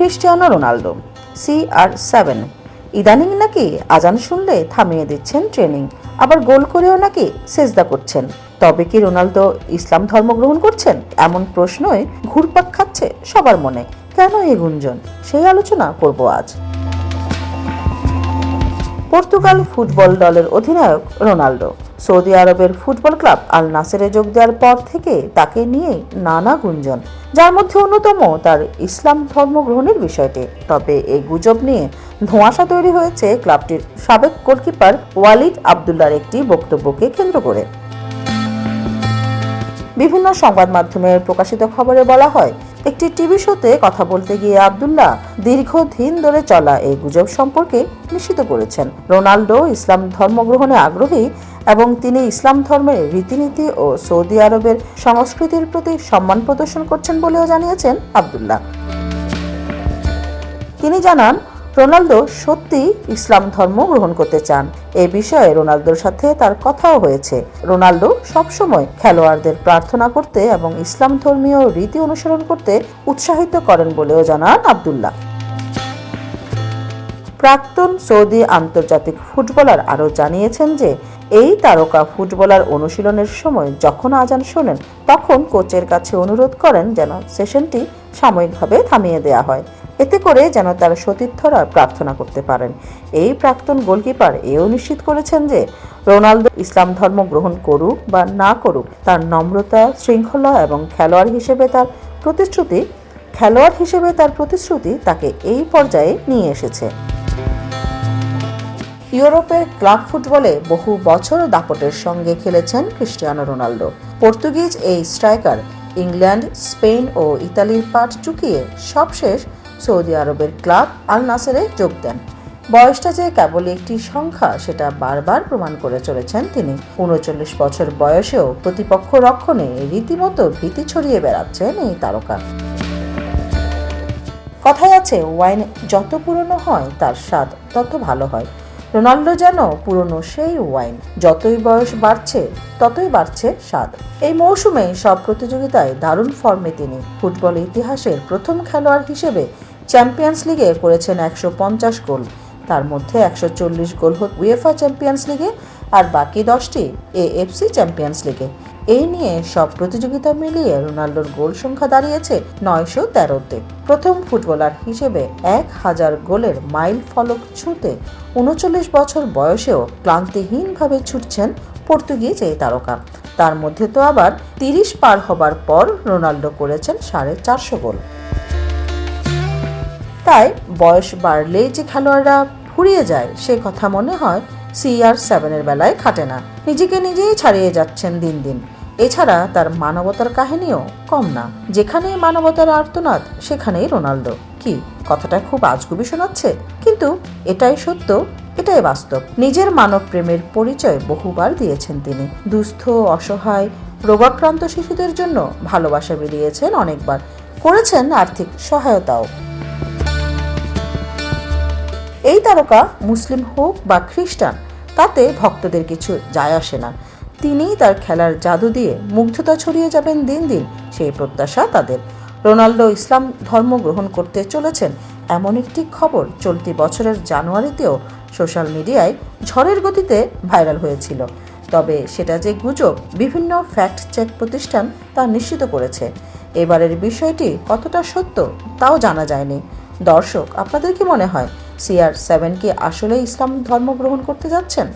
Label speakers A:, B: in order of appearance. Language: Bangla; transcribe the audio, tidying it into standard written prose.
A: ক্রিস্টিয়ানো রোনালদো CR7 ইদানিং নাকি আজান শুনলে থামিয়ে দিচ্ছেন ট্রেনিং, আবার গোল করেও নাকি সেজদা করছেন। তবে কি রোনালদো ইসলাম ধর্ম গ্রহণ করছেন? এমন প্রশ্নই ঘুরপাক খাচ্ছে সবার মনে। কেন এই গুঞ্জন? সেই আলোচনা করব আজ। পর্তুগাল ফুটবল দলের অধিনায়ক রোনালদো সৌদি আরবের ফুটবল ক্লাব আল নাসেরে যোগ দেওয়ার পর থেকে তাকে নিয়ে নানা গুঞ্জন, যার মধ্যে অন্যতম তার ইসলাম ধর্ম গ্রহণের বিষয়টি। তবে এই গুজব নিয়ে ধোঁয়াশা তৈরি হয়েছে ক্লাবটির সাবেক গোলকিপার ওয়ালিদ আবদুল্লাহর একটি বক্তব্যকে কেন্দ্র করে। বিভিন্ন সংবাদ মাধ্যমে প্রকাশিত খবরে বলা হয়, একটি টিভি শোতে কথা বলতে গিয়ে আবদুল্লাহ দীর্ঘদিন ধরে চলা এই গুজব সম্পর্কে নিশ্চিত করেছেন। রোনালদো ইসলাম ধর্মগ্রহণে আগ্রহী এবং তিনি ইসলাম ধর্মের রীতিনীতি ও সৌদি আরবের সংস্কৃতির প্রতি সম্মান প্রদর্শন করছেন বলেও জানিয়েছেন আবদুল্লাহ। তিনি জানান, রোনালদো সত্যি ইসলাম ধর্ম গ্রহণ করতে চান। এ বিষয়ে রোনালদোর সাথে তার কথাও হয়েছে। রোনালদো সবসময় খেলোয়াড়দের প্রার্থনা করতে এবং ইসলাম ধর্মীয় রীতি অনুসরণ করতে উৎসাহিত করেন বলেও জানান আবদুল্লাহ। প্রাক্তন সৌদি আন্তর্জাতিক ফুটবলার আরও জানিয়েছেন যে এই তারকা ফুটবলার অনুশীলনের সময় যখন আজান শোনেন তখন কোচের কাছে অনুরোধ করেন যেন সেশনটি সাময়িকভাবে থামিয়ে দেওয়া হয়, এতে করে যেন তার সতীর্থরা প্রার্থনা করতে পারেন। এই প্রাক্তন গোলকিপার এও নিশ্চিত করেছেন যে রোনালদো ইসলাম ধর্ম গ্রহণ করুক বা না করুক, তার নম্রতা, শৃঙ্খলা এবং খেলোয়াড় হিসেবে তার প্রতিশ্রুতি তাকে এই পর্যায়ে নিয়ে এসেছে। ইউরোপের ক্লাব ফুটবলে বহু বছর দাপটের সঙ্গে খেলেছেন ক্রিস্টিয়ানো রোনালদো। পর্তুগিজ এই স্ট্রাইকার ইংল্যান্ড, স্পেন ও ইতালির পাট চুকিয়ে সবশেষ সৌদি আরবের ক্লাব আল নাসেরে যোগ দেন। বয়সটা যে কেবলই একটি সংখ্যা সেটা বারবার প্রমাণ করে চলেছেন তিনি। ৩৯ বছর বয়সেও প্রতিপক্ষ রক্ষণে রীতিমতো ভীতি ছড়িয়ে বেড়াচ্ছেন এই তারকা। কথায় আছে, ওয়াইন যত পুরনো হয় তার স্বাদ তত ভালো হয়। রোনালদো যেন পুরনো সেই ওয়াইন, যতই বয়স বাড়ছে ততই বাড়ছে স্বাদ। এই মৌসুমে সব প্রতিযোগিতায় দারুণ ফর্মে তিনি। ফুটবল ইতিহাসের প্রথম খেলোয়াড় হিসেবে চ্যাম্পিয়ন্স লিগে করেছেন ১৫০ গোল, তার মধ্যে ১৪০ গোল উয়েফা চ্যাম্পিয়ন্স লিগে আর বাকি 10টি AFC চ্যাম্পিয়ন্স লিগে। এই নিয়ে সব প্রতিযোগিতা মিলিয়ে রোনালদোর গোল সংখ্যা দাঁড়িয়েছে ৯১৩-তে। প্রথম ফুটবলার হিসেবে ১০০০ গোলের মাইল ফলক ছুঁতে ৩৯ বছর বয়সেও ক্লান্তিহীনভাবে ছুটছেন পর্তুগিজ এই তারকা। তার মধ্যে তো আবার ৩০ পার হবার পর রোনালদো করেছেন ৪৫০ গোল। তাই বয়স বাড়লেই যে খেলোয়াড়রা ফুরিয়ে যায় সে কথা মনে হয় CR7 এর বেলায় খাটে না। নিজেকে নিজেই ছাড়িয়ে যাচ্ছেন দিন দিন। এছাড়া তার মানবতার কাহিনীও কম না। যেখানেই মানবতার আর্তনাদ সেখানেই রোনালদো। কি কথাটা খুব আজগুবি শোনাচ্ছে, কিন্তু এটাই সত্য, এটাই বাস্তব। নিজের মানব প্রেমের পরিচয় বহুবার দিয়েছেন তিনি। দুস্থ, অসহায়, রোগাক্রান্ত শিশুদের জন্য ভালোবাসা বিলিয়েছেন অনেকবার, করেছেন আর্থিক সহায়তাও। এই তারকা মুসলিম হোক বা খ্রিস্টান তাতে ভক্তদের কিছু যায় আসে না। তিনি তার খেলার জাদু দিয়ে মুগ্ধতা ছড়িয়ে যাবেন দিন দিন, সেই প্রত্যাশা তাদের। রোনালদো ইসলাম ধর্ম গ্রহণ করতে চলেছেন এমন একটি খবর চলতি বছরের জানুয়ারিতেও সোশ্যাল মিডিয়ায় ঝড়ের গতিতে ভাইরাল হয়েছিল। তবে সেটা যে গুজব বিভিন্ন ফ্যাক্ট চেক প্রতিষ্ঠান তা নিশ্চিত করেছে। এবারের বিষয়টি কতটা সত্য তাও জানা যায়নি। দর্শক, আপনাদের কি মনে হয় CR7 কি আসলে ইসলাম ধর্ম গ্রহণ করতে যাচ্ছেন?